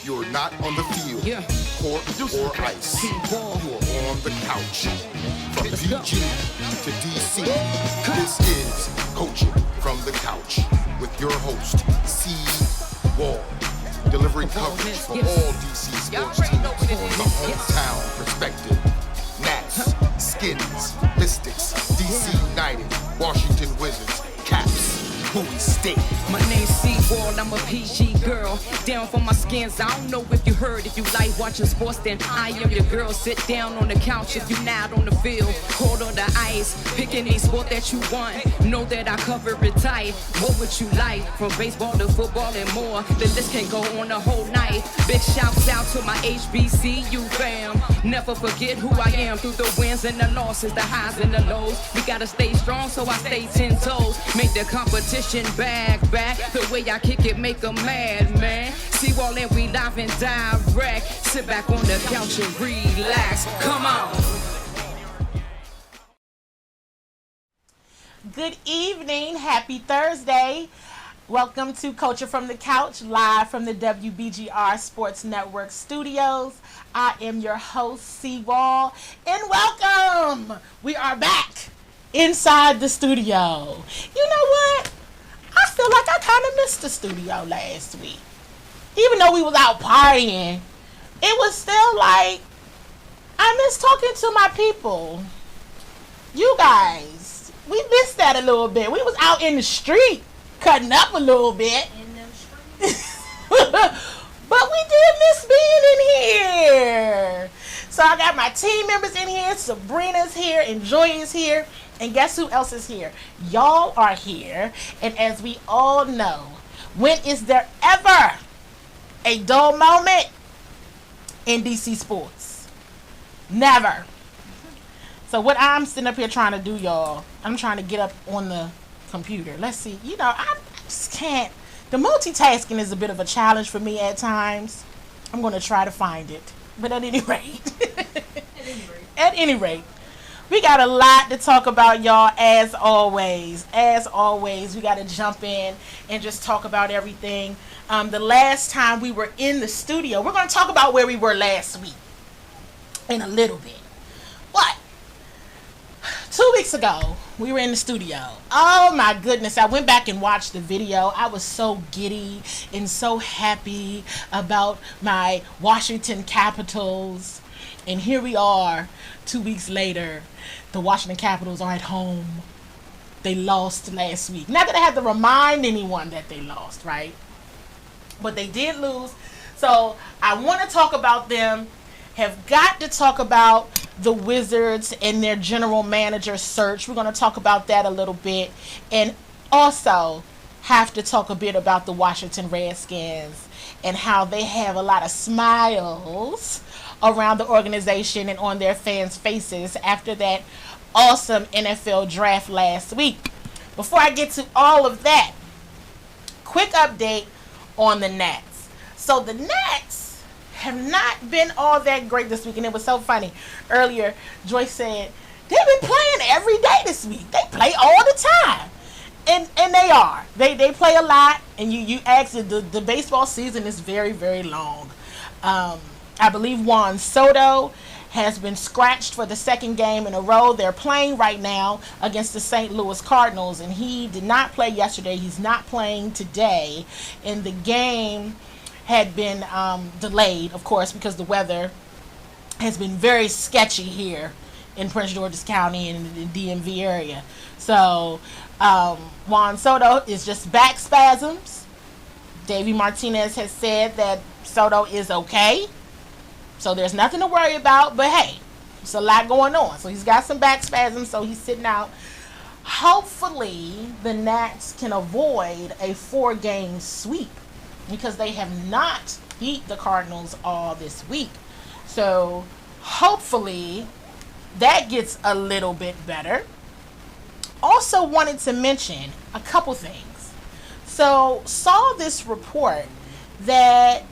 You're not on the field, court, or ice. You are on the couch. From PG to DC, this is Coaching from the Couch with your host, CWall. Delivering coverage for all DC sports teams from the hometown perspective. Nats, Skins, Mystics, DC United, Washington Wizards, Caps, Bowie State. My name's CWall, I'm a PG girl. Down for my skins, I don't know if you heard. If you like watching sports, then I am your girl. Sit down on the couch if you not on the field. Cold on the ice, pick any sport that you want. Know that I cover it tight. What would you like? From baseball to football and more. The list can go on the whole night. Big shouts out to my HBCU fam. Never forget who I am through the wins and the losses, the highs and the lows. We gotta stay strong, so I stay 10 toes. Make the competition back. The way I kick it make them mad, man. CWall and we live and direct. Sit back on the couch and relax. Come on. Good evening. Happy Thursday. Welcome to Coaching from the Couch, live from the WBGR Sports Network studios. I am your host, CWall, and welcome. We are back inside the studio. You know what? I feel like I kind of missed the studio last week. Even though we was out partying, it was still like, I miss talking to my people. You guys, we missed that a little bit. We was out in the street, cutting up a little bit. In them streets. But we did miss being in here. So I got my team members in here. Sabrina's here and Joy is here. And guess who else is here? Y'all are here. And as we all know, when is there ever a dull moment in DC sports? Never. So what I'm sitting up here trying to do, y'all, I'm trying to get up on the computer. Let's see. You know, I just can't. The multitasking is a bit of a challenge for me at times. I'm going to try to find it. But at any rate. At any rate. We got a lot to talk about, y'all, as always. As always, we got to jump in and just talk about everything. The last time we were in the studio, we're going to talk about where we were last week in a little bit. But 2 weeks ago, we were in the studio. Oh, my goodness. I went back and watched the video. I was so giddy and so happy about my Washington Capitals. And here we are 2 weeks later. The Washington Capitals are at home. They lost last week. Not that I have to remind anyone that they lost, right? But they did lose. So I want to talk about them. Have got to talk about the Wizards and their general manager search. We're going to talk about that a little bit. And also have to talk a bit about the Washington Redskins and how they have a lot of smiles around the organization and on their fans' faces after that awesome NFL draft last week. Before I get to all of that, quick update on the Nats. So the Nats have not been all that great this week, and it was so funny. Earlier, Joyce said, they've been playing every day this week. They play all the time. And they are. They play a lot, and you ask, the baseball season is very, very long. I believe Juan Soto has been scratched for the second game in a row. They're playing right now against the St. Louis Cardinals, and he did not play yesterday. He's not playing today. And the game had been delayed, of course, because the weather has been very sketchy here in Prince George's County and in the DMV area. So Juan Soto is just back spasms. Davey Martinez has said that Soto is okay. So there's nothing to worry about, but hey, it's a lot going on. So he's got some back spasms, so he's sitting out. Hopefully, the Nats can avoid a 4-game sweep because they have not beat the Cardinals all this week. So hopefully, that gets a little bit better. Also wanted to mention a couple things. So saw this report that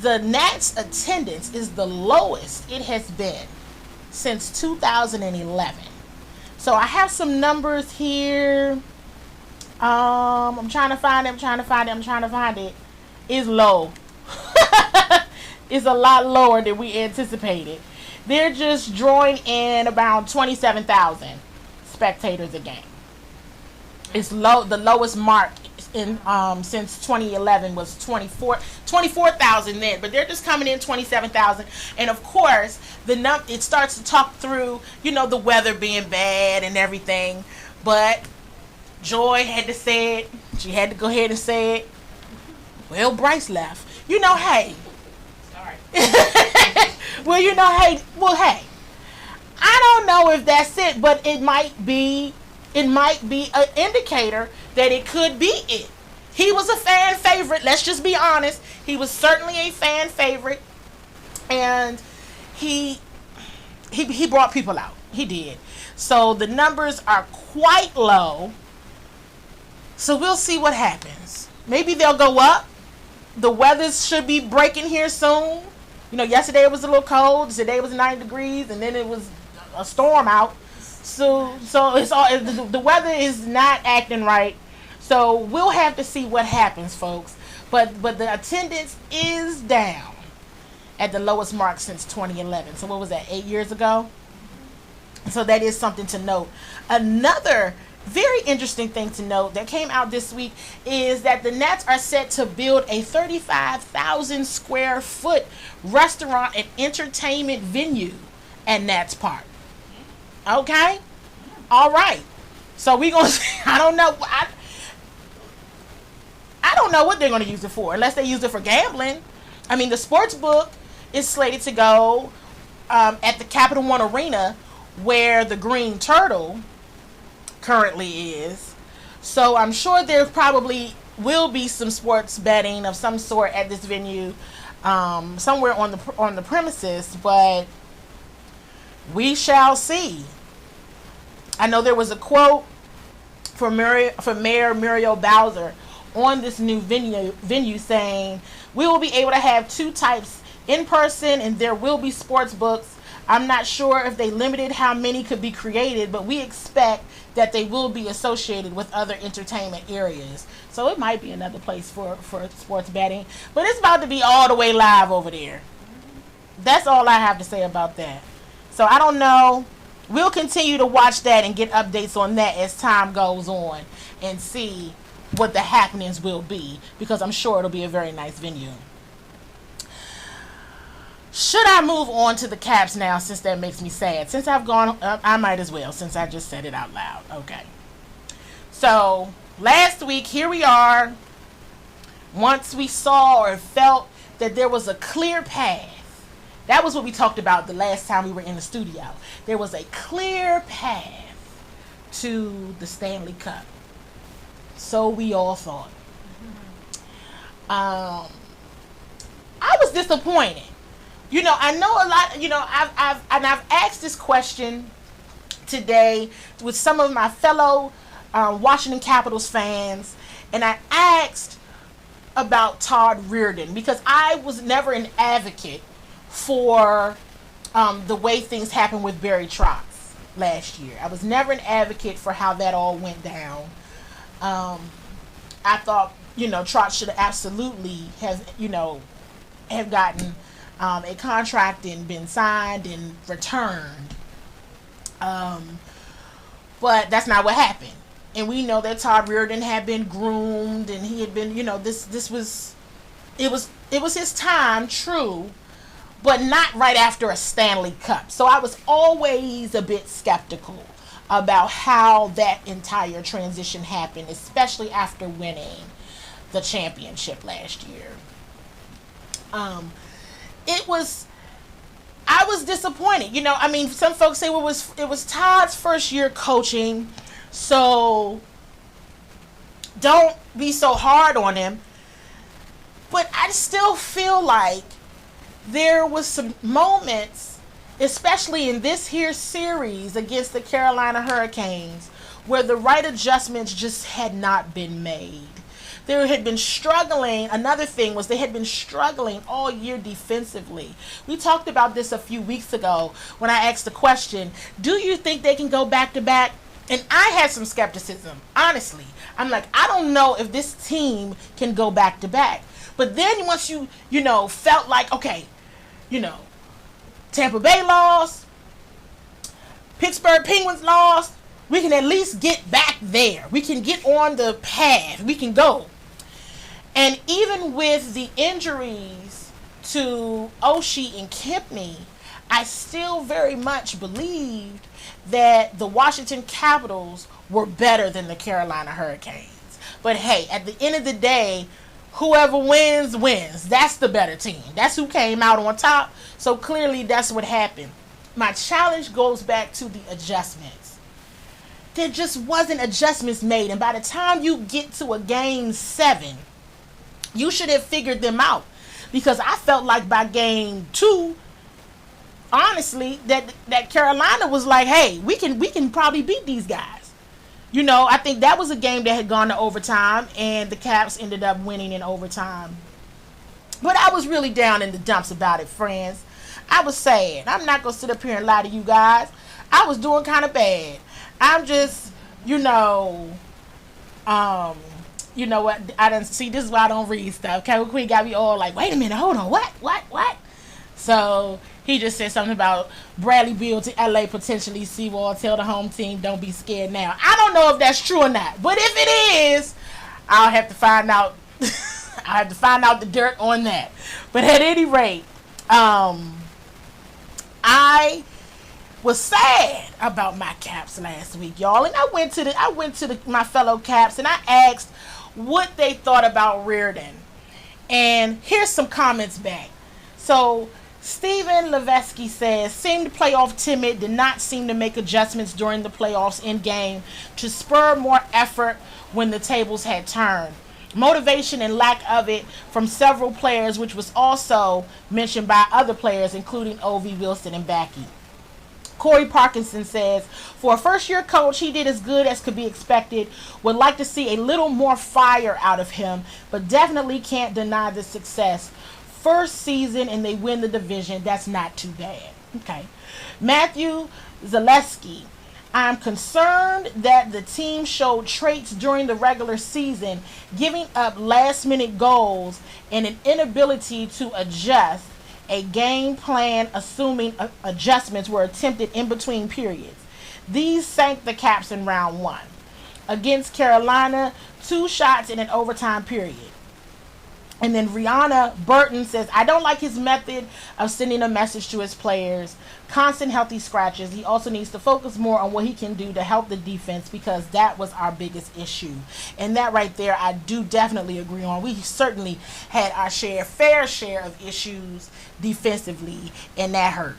the Nats attendance is the lowest it has been since 2011. So I have some numbers here. I'm trying to find it. It's low. is a lot lower than we anticipated. They're just drawing in about 27,000 spectators a game. It's low. The lowest mark in since 2011 was 24,000 then, but they're just coming in 27,000. And of course, it starts to talk through, the weather being bad and everything. But Joy had to say it. She had to go ahead and say it. Well, Bryce left. Hey. Sorry. Hey. I don't know if that's it, but it might be an indicator that it could be it. He was a fan favorite. Let's just be honest. He was certainly a fan favorite, and he brought people out. He did. So the numbers are quite low. So we'll see what happens. Maybe they'll go up. The weather should be breaking here soon. Yesterday it was a little cold. Today it was 90 degrees, and then it was a storm out. So it's all, the weather is not acting right. So we'll have to see what happens, folks. But the attendance is down at the lowest mark since 2011. So what was that, 8 years ago? So that is something to note. Another very interesting thing to note that came out this week is that the Nets are set to build a 35,000 square foot restaurant and entertainment venue at Nats Park. Okay? All right. So we're going to, I don't know. I don't know what they're going to use it for, unless they use it for gambling. I mean, the sports book is slated to go at the Capital One Arena, where the Green Turtle currently is. So I'm sure there probably will be some sports betting of some sort at this venue, somewhere on the premises, but we shall see. I know there was a quote from Mayor Muriel Bowser on this new venue saying, "We will be able to have two types, in person, and there will be sports books. I'm not sure if they limited how many could be created, but we expect that they will be associated with other entertainment areas." So it might be another place for sports betting, but it's about to be all the way live over there. That's all I have to say about that. So I don't know. We'll continue to watch that and get updates on that as time goes on and see what the happenings will be, because I'm sure it'll be a very nice venue. Should I move on to the Caps now, since that makes me sad? Since I've gone, I might as well, since I just said it out loud. Okay. So, last week, here we are. Once we saw or felt that there was a clear path. That was what we talked about the last time we were in the studio. There was a clear path to the Stanley Cup. So we all thought. I was disappointed. I know a lot. I've asked this question today with some of my fellow Washington Capitals fans, and I asked about Todd Reardon, because I was never an advocate for the way things happened with Barry Trotz last year. I was never an advocate for how that all went down. I thought, Trotz should absolutely have gotten a contract and been signed and returned. But that's not what happened. And we know that Todd Reardon had been groomed, and he had been, it was his time, true, but not right after a Stanley Cup. So I was always a bit skeptical about how that entire transition happened, especially after winning the championship last year. I was disappointed. Some folks say it was Todd's first year coaching, so don't be so hard on him. But I still feel like there was some moments, especially in this here series against the Carolina Hurricanes, where the right adjustments just had not been made. They had been struggling. Another thing was they had been struggling all year defensively. We talked about this a few weeks ago when I asked the question, do you think they can go back to back? And I had some skepticism, honestly. I'm like, I don't know if this team can go back to back. But then once you felt like, okay, Tampa Bay lost, Pittsburgh Penguins lost, we can at least get back there. We can get on the path. We can go. And even with the injuries to Oshie and Kempney, I still very much believed that the Washington Capitals were better than the Carolina Hurricanes. But hey, at the end of the day, whoever wins, wins. That's the better team. That's who came out on top. So clearly that's what happened. My challenge goes back to the adjustments. There just wasn't adjustments made. And by the time you get to a game 7, you should have figured them out. Because I felt like by game 2, honestly, that Carolina was like, hey, we can probably beat these guys. I think that was a game that had gone to overtime, and the Caps ended up winning in overtime. But I was really down in the dumps about it, friends. I was sad. I'm not going to sit up here and lie to you guys. I was doing kind of bad. I'm just, you know what? I didn't see. This is why I don't read stuff. Kevin Queen got me all like, wait a minute, hold on, what? So he just said something about Bradley Beal to LA potentially. CWall tell the home team don't be scared now. I don't know if that's true or not, but if it is, I'll have to find out. I have to find out the dirt on that. But at any rate, I was sad about my Caps last week, y'all, and I went to my fellow Caps and I asked what they thought about Reardon, and here's some comments back. So Steven Levesky says, seemed playoff timid, did not seem to make adjustments during the playoffs in game to spur more effort when the tables had turned. Motivation and lack of it from several players, which was also mentioned by other players, including O.V. Wilson and Backey. Corey Parkinson says, for a first-year coach, he did as good as could be expected. Would like to see a little more fire out of him, but definitely can't deny the success. First season and they win the division. That's not too bad. Okay. Matthew Zaleski. I'm concerned that the team showed traits during the regular season, giving up last-minute goals and an inability to adjust a game plan, assuming adjustments were attempted in between periods. These sank the Caps in round 1. Against Carolina, 2 shots in an overtime period. And then Rihanna Burton says, I don't like his method of sending a message to his players. Constant healthy scratches. He also needs to focus more on what he can do to help the defense, because that was our biggest issue. And that right there, I do definitely agree on. We certainly had our fair share of issues defensively, and that hurt.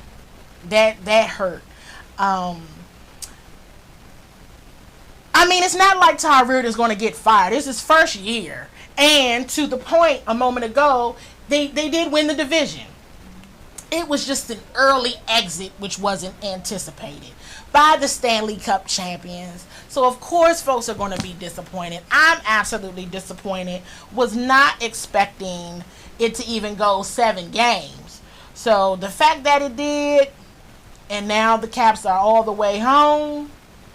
That hurt. I mean, it's not like Todd Reardon's going to get fired. It's his first year. And to the point a moment ago, they did win the division. It was just an early exit, which wasn't anticipated by the Stanley Cup champions. So, of course, folks are going to be disappointed. I'm absolutely disappointed. Was not expecting it to even go 7 games. So, the fact that it did, and now the Caps are all the way home,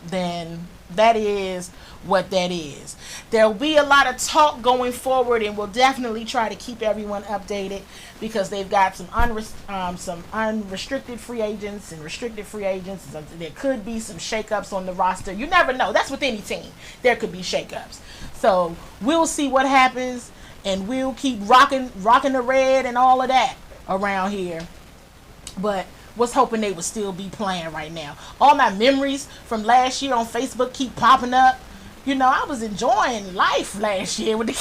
then that is what that is. There'll be a lot of talk going forward, and we'll definitely try to keep everyone updated, because they've got some unrestricted free agents and restricted free agents. There could be some shakeups on the roster. You never know. That's with any team. There could be shakeups. So we'll see what happens, and we'll keep rocking the red and all of that around here. But was hoping they would still be playing right now. All my memories from last year on Facebook keep popping up. I was enjoying life last year with the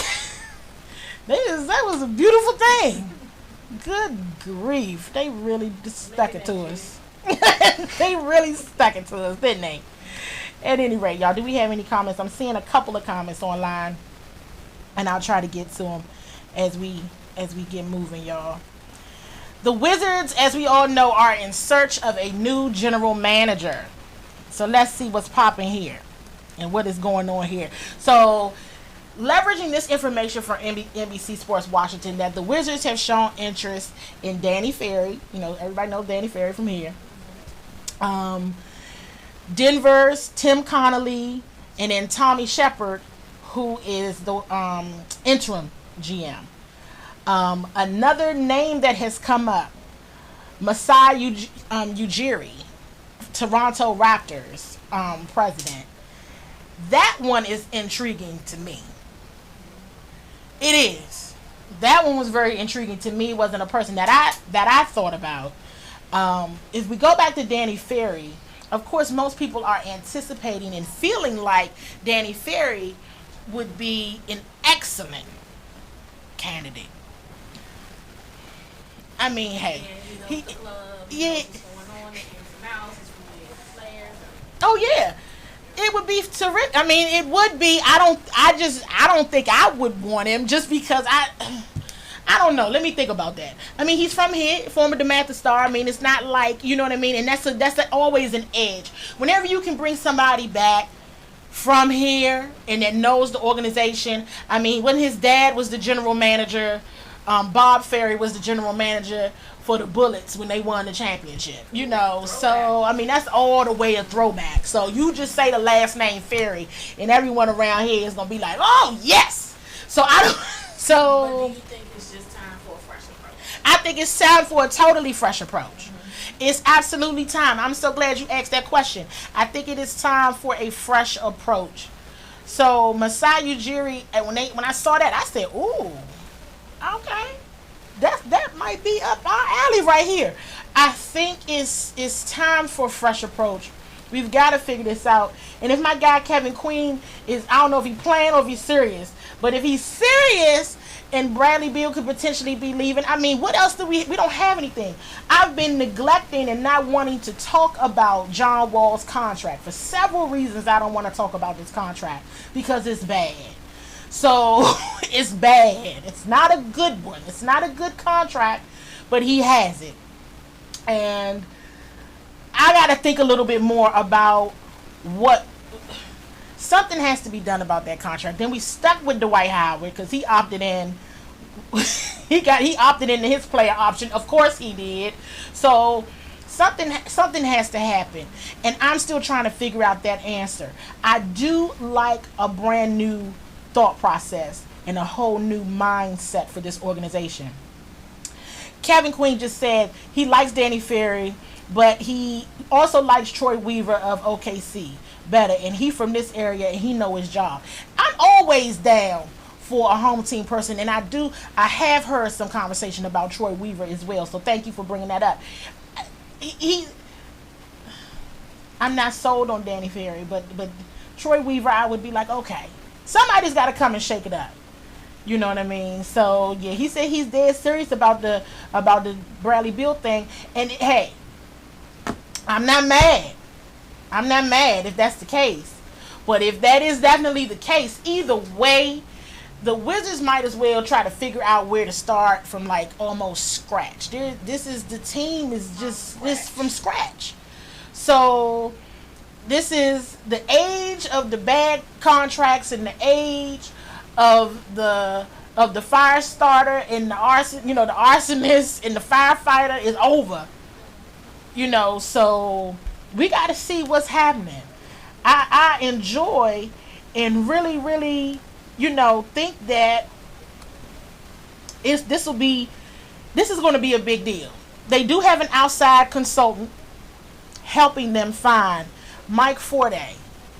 that was a beautiful thing. Good grief. They really stuck it to us. They really stuck it to us, didn't they? At any rate, y'all, do we have any comments? I'm seeing a couple of comments online, and I'll try to get to them as we get moving, y'all. The Wizards, as we all know, are in search of a new general manager. So let's see what's popping here and what is going on here. So, leveraging this information from NBC Sports Washington, that the Wizards have shown interest in Danny Ferry. Everybody knows Danny Ferry from here. Denver's Tim Connolly, and then Tommy Shepard, who is the interim GM. Another name that has come up Masai Ujiri, Toronto Raptors president. That one is intriguing to me. It is. That one was very intriguing to me. It wasn't a person that I thought about. If we go back to Danny Ferry, of course, most people are anticipating and feeling like Danny Ferry would be an excellent candidate. I mean, hey, oh yeah, it would be terrific. I mean, it would be. I don't think I would want him just because I don't know. Let me think about that. I mean, he's from here, former DeMatha Star. I mean, it's not like, you know what I mean? And that's always an edge. Whenever you can bring somebody back from here and that knows the organization. I mean, when his dad was the general manager, Bob Ferry was the general manager for the Bullets when they won the championship. You know, so, I mean, that's all the way a throwback. So you just say the last name Ferry and everyone around here is going to be like, oh, yes. So I don't... So... But do you think it's just time for a fresh approach? I think it's time for a totally fresh approach. It's absolutely time. I'm so glad you asked that question. I think it is time for a fresh approach. So Masai Ujiri, when I saw that, I said, "Ooh, okay, that might be up our alley right here." I think it's time for a fresh approach. We've got to figure this out. And if my guy Kevin Queen is, I don't know if he's playing or if he's serious, but if he's serious, and Bradley Beal could potentially be leaving. I mean, what else do we don't have anything. I've been neglecting and not wanting to talk about John Wall's contract. For several reasons, I don't want to talk about this contract. Because it's bad. So, it's bad. It's not a good one. It's not a good contract, but he has it. And I got to think a little bit more about what... Something has to be done about that contract. Then we stuck with Dwight Howard because he opted in. he opted into his player option. Of course he did. So something has to happen, and I'm still trying to figure out that answer. I do like a brand new thought process and a whole new mindset for this organization. Kevin Queen just said he likes Danny Ferry, but he also likes Troy Weaver of OKC better, and he from this area and he know his job. I'm always down for a home team person, and I have heard some conversation about Troy Weaver as well, so thank you for bringing that up. I'm not sold on Danny Ferry, but Troy Weaver, I would be like, okay, somebody's got to come and shake it up. You know what I mean? So yeah, he said he's dead serious about the Bradley Beal thing, and hey, I'm not mad if that's the case. But if that is definitely the case, either way, the Wizards might as well try to figure out where to start from, like, almost scratch. The team is just this from scratch. So this is the age of the bad contracts and the age of the fire starter and the arsonist and the firefighter is over. You know, so we got to see what's happening. I enjoy and really, really, think that this is going to be a big deal. They do have an outside consultant helping them find Mike Forte.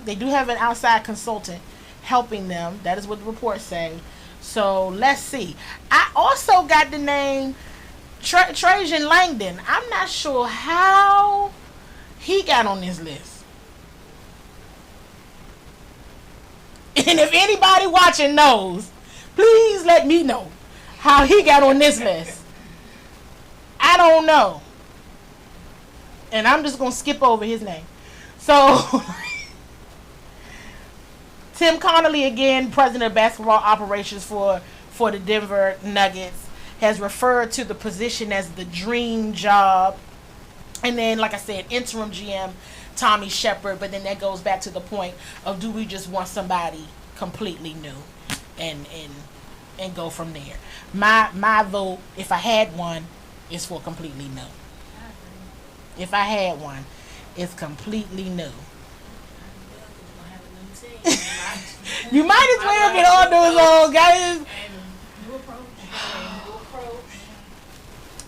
They do have an outside consultant helping them. That is what the reports say. So let's see. I also got the name Trajan Langdon. I'm not sure how he got on this list. And if anybody watching knows, please let me know how he got on this list. I don't know. And I'm just going to skip over his name. So, Tim Connolly, again, president of basketball operations for the Denver Nuggets, has referred to the position as the dream job. And then, like I said, interim GM Tommy Shepard, but then that goes back to the point of, do we just want somebody completely new and go from there. My vote, if I had one, is for completely new. If I had one, it's completely new. You might as well get all those old guys.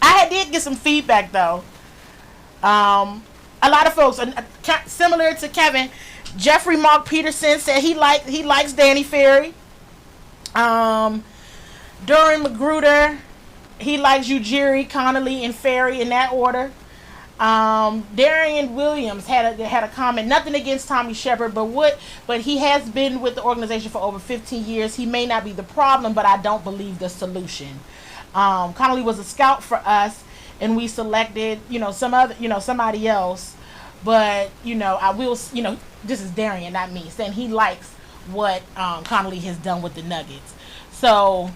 I did did get some feedback though. A lot of folks, similar to Kevin, Jeffrey Mark Peterson said he likes Danny Ferry. Duran Magruder, he likes Ujiri, Connolly, and Ferry in that order. Darian Williams had a comment, nothing against Tommy Shepard, but he has been with the organization for over 15 years. He may not be the problem, but I don't believe the solution. Connolly was a scout for us, and we selected, somebody else. But, I will, this is Darian, not me, saying he likes what Connolly has done with the Nuggets. So,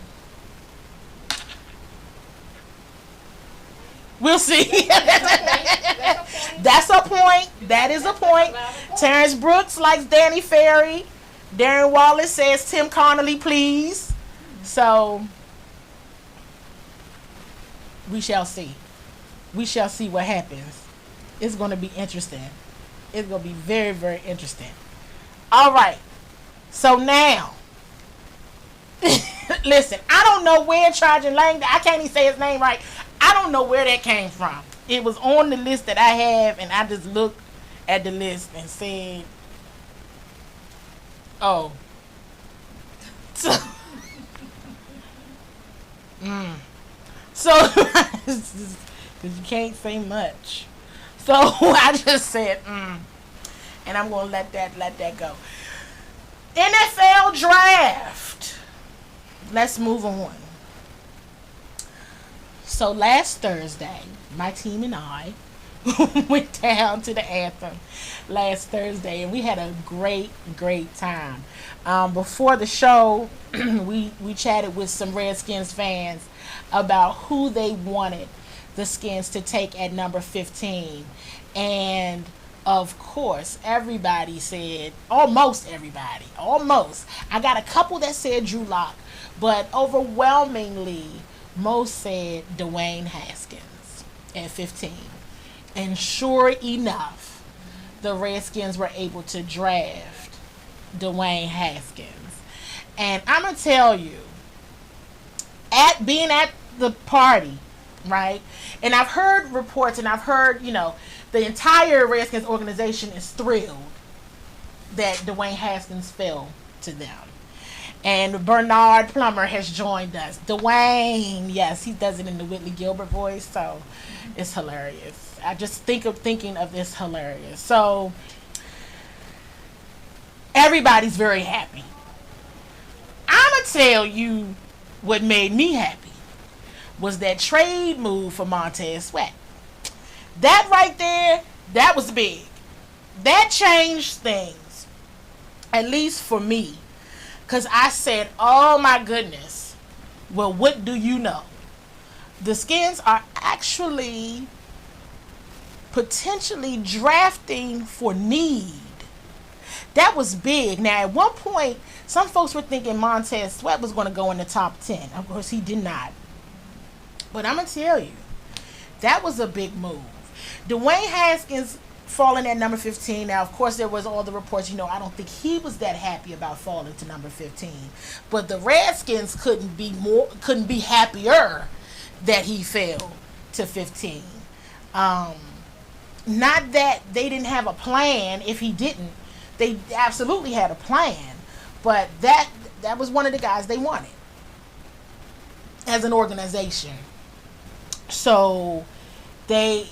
we'll see. That's a point. That is a point. Terrence Brooks likes Danny Ferry. Darren Wallace says Tim Connolly, please. So, we shall see. We shall see what happens. It's going to be interesting. It's going to be very, very interesting. All right. So now, listen, I don't know where Trajan Lang, I can't even say his name right. I don't know where that came from. It was on the list that I have, and I just looked at the list and said, oh. So, So, because you can't say much. So, I just said, and I'm going to let that go. NFL Draft. Let's move on. So last Thursday, my team and I went down to the Anthem last Thursday, and we had a great time. Before the show, we chatted with some Redskins fans about who they wanted the Skins to take at number 15. And of course, everybody said, almost everybody. I got a couple that said Drew Lock, but overwhelmingly, most said Dwayne Haskins at 15. And sure enough, the Redskins were able to draft Dwayne Haskins. And I'm going to tell you, being at the party, right? And I've heard reports, and I've heard, the entire Redskins organization is thrilled that Dwayne Haskins fell to them. And Bernard Plummer has joined us. Dwayne, yes, he does it in the Whitley Gilbert voice, so it's hilarious. I just thinking of this hilarious. So everybody's very happy. I'm going to tell you what made me happy was that trade move for Montez Sweat. That right there, that was big. That changed things, at least for me. Because I said, oh my goodness, well, what do you know? The Skins are actually potentially drafting for need. That was big. Now, at one point, some folks were thinking Montez Sweat was going to go in the top 10. Of course, he did not. But I'm going to tell you, that was a big move. Dwayne Haskins falling at number 15. Now, of course, there was all the reports. I don't think he was that happy about falling to number 15. But the Redskins couldn't be happier that he fell to 15. Not that they didn't have a plan. If he didn't, they absolutely had a plan. But that was one of the guys they wanted as an organization. So that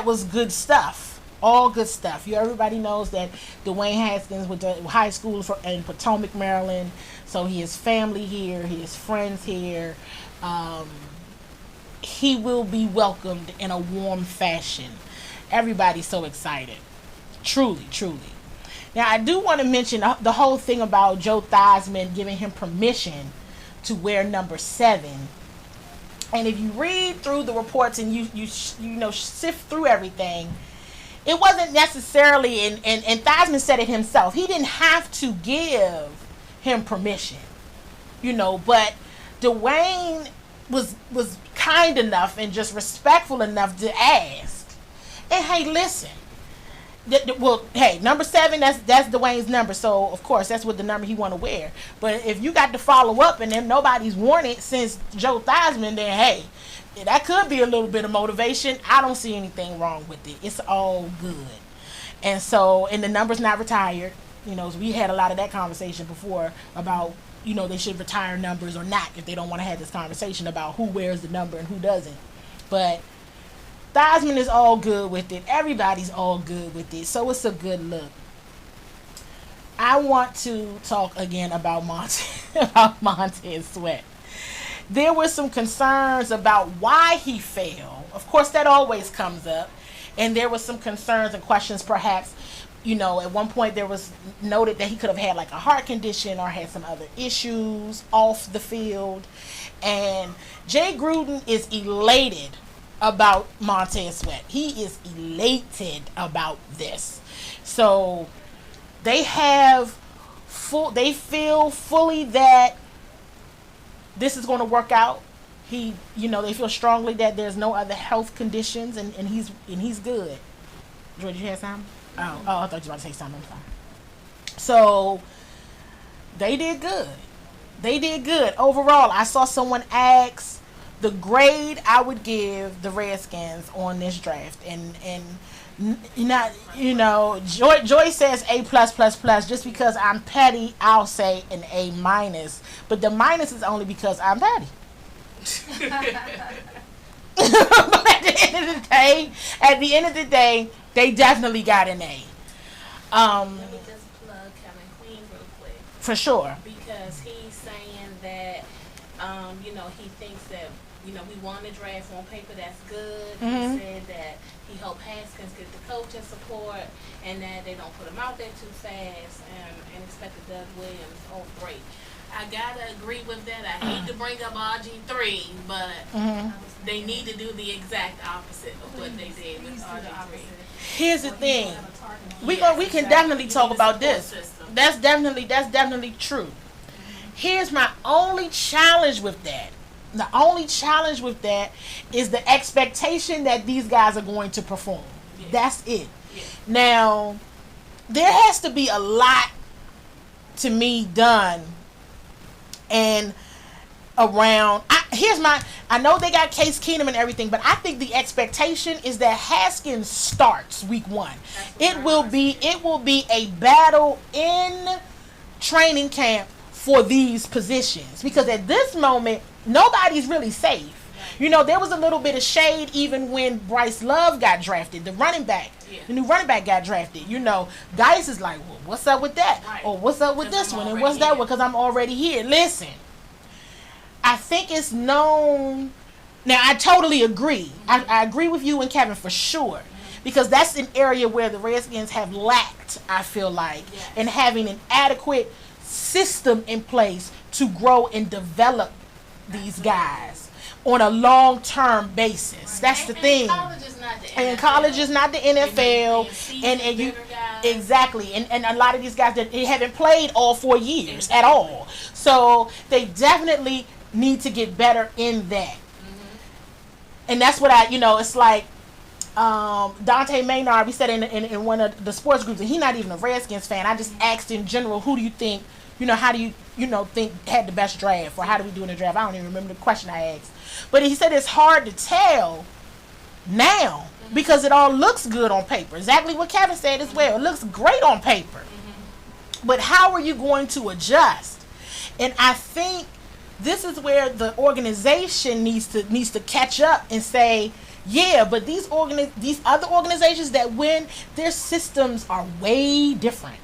was good stuff. All good stuff. Everybody knows that Dwayne Haskins went to high school in Potomac, Maryland. So he has family here. He has friends here. He will be welcomed in a warm fashion. Everybody's so excited. Truly, truly. Now, I do want to mention the whole thing about Joe Theismann giving him permission to wear number 7. And if you read through the reports and you sift through everything, it wasn't necessarily, and Theismann said it himself, he didn't have to give him permission, but Dwayne was kind enough and just respectful enough to ask. And hey, listen, number 7, that's Dwayne's number, so of course that's what the number he want to wear. But if you got to follow up and then nobody's worn it since Joe Theismann, then hey, that could be a little bit of motivation. I don't see anything wrong with it. It's all good. And so, and the number's not retired. You know, we had a lot of that conversation before about, you know, they should retire numbers or not if they don't want to have this conversation about who wears the number and who doesn't. But Theismann is all good with it. Everybody's all good with it. So it's a good look. I want to talk again about Montez Sweat. There were some concerns about why he fell. Of course, that always comes up. And there were some concerns and questions, perhaps, you know, at one point there was noted that he could have had like a heart condition or had some other issues off the field. And Jay Gruden is elated about Montez Sweat. He is elated about this. So they feel fully that this is going to work out. They feel strongly that there's no other health conditions, and he's good. Joy, did you have something? Oh, I thought you were about to say something. I'm sorry. So they did good. They did good overall. I saw someone ask the grade I would give the Redskins on this draft, and Joy says A+++. Just because I'm petty, I'll say an A-, but the minus is only because I'm petty. But at the end of the day, they definitely got an A. Let me just plug Kevin Queen real quick. For sure. Because he's saying that, he thinks that, we won the draft on paper, that's good. Mm-hmm. He said that he hoped Haskins get the coaching support and that they don't put him out there too fast and expected Doug Williams. Oh, great. I gotta agree with that. I hate to bring up RG3, but they need to do the exact opposite of what they did with RG3. Here's the thing. We can definitely talk about this. That's definitely true. Here's my only challenge with that. The only challenge with that is the expectation that these guys are going to perform. Yeah. That's it. Yeah. Now, there has to be a lot, to me, done and around. I know they got Case Keenum and everything, but I think the expectation is that Haskins starts week 1. It will be a battle in training camp for these positions, because at this moment nobody's really safe. You know, there was a little bit of shade even when Bryce Love got drafted, the running back. Yeah. The new running back got drafted. You know, Dice is like, well, what's up with that? Right. Or what's up with this one? And what's that one? Because I'm already here. Listen, I think it's known. Now, I totally agree. I agree with you and Kevin for sure. Because that's an area where the Redskins have lacked, I feel like, in having an adequate system in place to grow and develop these guys on a long-term basis. That's the thing. And college is not the NFL. And you exactly. And a lot of these guys that they haven't played all 4 years at all. So they definitely need to get better in that. And that's what it's like Dante Maynard, we said in one of the sports groups, and he's not even a Redskins fan. I just asked in general, who do you think, how do you, think had the best draft, or how do we do in the draft? I don't even remember the question I asked. But he said it's hard to tell now because it all looks good on paper. Exactly what Kevin said as well. It looks great on paper. But how are you going to adjust? And I think this is where the organization needs to catch up and say, yeah, but these other organizations that win, their systems are way different.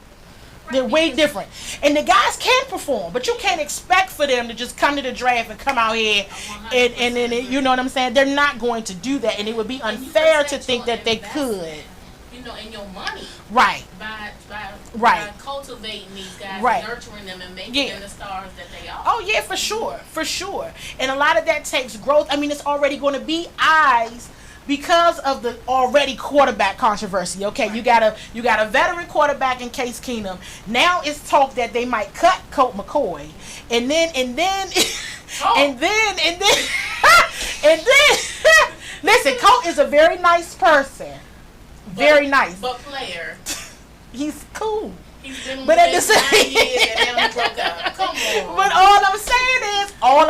They're way different. And the guys can perform, but you can't expect for them to just come to the draft and come out here and then, you know what I'm saying? They're not going to do that, and it would be unfair to think that they could. And your money. Right. By cultivating these guys, and nurturing them and making them the stars that they are. Oh, yeah, for sure. And a lot of that takes growth. I mean, it's already going to be eyes because of the already quarterback controversy. Okay, you got a veteran quarterback in Case Keenum. Now it's talk that they might cut Colt McCoy, and then and then listen, Colt is a very nice person, very nice, but player. He's cool. He's been but at the same 9 years and they only broke up. Come on. But all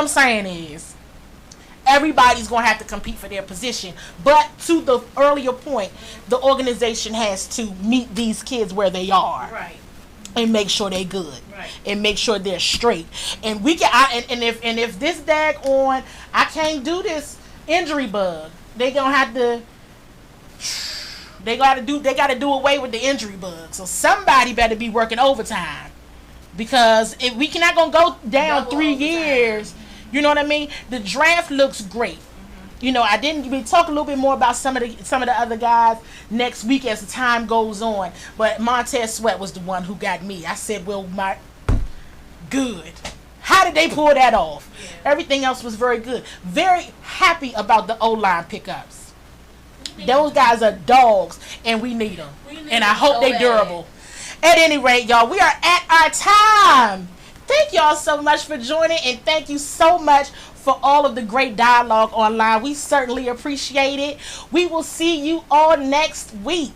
I'm saying is, everybody's going to have to compete for their position. But to the earlier point, the organization has to meet these kids where they are. Right. And make sure they're good. Right. And make sure they're straight. And we can if this daggone I can't do this injury bug, they gotta do away with the injury bug. So somebody better be working overtime. Because if we cannot gonna go down 3 years, you know what I mean? The draft looks great. You know, we talk a little bit more about some of the other guys next week as the time goes on. But Montez Sweat was the one who got me. I said, well, good. How did they pull that off? Yeah. Everything else was very good. Very happy about the O-line pickups. Those guys are dogs, and we need them. And I hope they're durable. At any rate, y'all, we are at our time. Thank y'all so much for joining, and thank you so much for all of the great dialogue online. We certainly appreciate it. We will see you all next week.